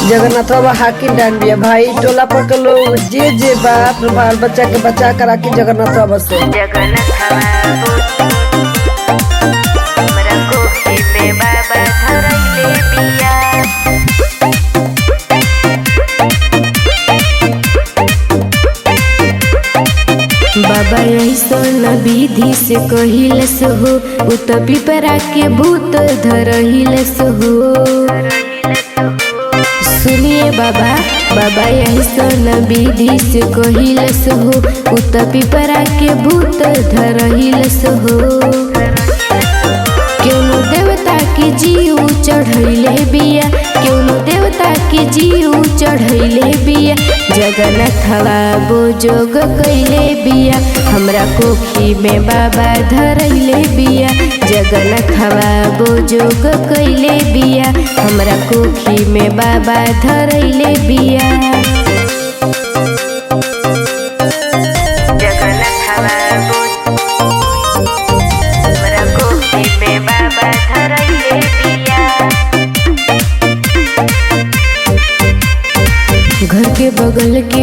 जगन्नाथ बाबा हाकिम डान बिया भाई टोला पर के लोग जे बाप बाल बच्चा के बचा कर राखी जगन्नाथ बाबा से। बाबा ऐसन विधि से कहिलस हो उ त पिपरा के भूत धरहिलस हो। सुनिए बाबा, बाबा ऐसन विधि से कहिलस हो उ त पिपरा के भूत धरहिलस हो। क्यों देवता के जीव चढ़ैले बिया, क्यों देवता के जीव चढ़ैले बिया। जगन्नाथवा बोजोग कैले बिया, हमरा कोखी में बाबा धरैले बिया। जगन्नाथवा बोजोग कैले बिया, हमरा कोखी में बाबा धरैले बिया। घर के बगल के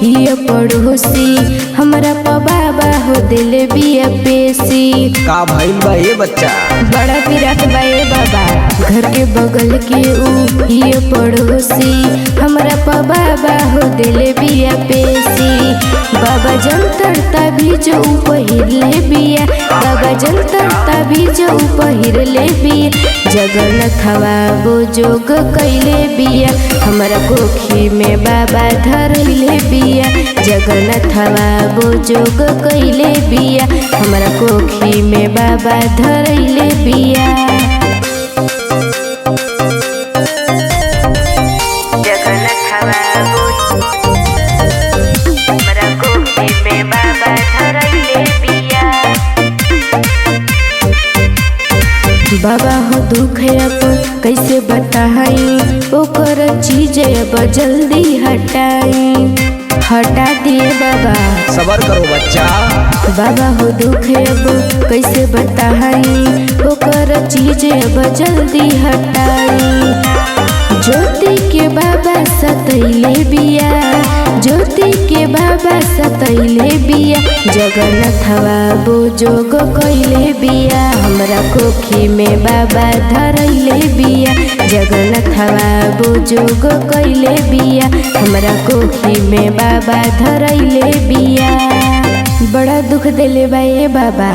हिया पड़ोसी, हमरा पा बाबा हो दिले बिया पेशी। का भइल बा ए बच्चा? बड़ा पिरात बा ए बाबा। घर के बगल के हिया पड़ोसी, हमरा पा बाबा हो दिले बिया पेशी। बाबा जंतर भी जो पहिरले बिया, बाबा जंतर भी जो पहिरले बिया। जगन्नाथवा बोजोग कैले बिया, हमरा कोखी में बाबा धरैले बिया। जगन्नाथवा बोजोग कैले बिया, हमरा कोखी में बाबा धरैले बिया। बाबा हो दुख अब कैसे बताई, ओकर चीज अब जल्दी हटाई। हटा दिए बाबा। सबर करो बच्चा। बाबा हो दुख अब कैसे बताई, ओकर चीज अब जल्दी हटाई। ज्योति के बाबा सतैले बिया, ज्योति के बाबा सतैले बिया। जगन्नाथवा बोजोग कैले बिया, हमरा कोखी में बाबा धरैले बिया। जगन्नाथवा बोजोग कैले बिया, हमरा कोखी में बाबा धरैले बिया। बड़ा दुख देले बा ए बाबा।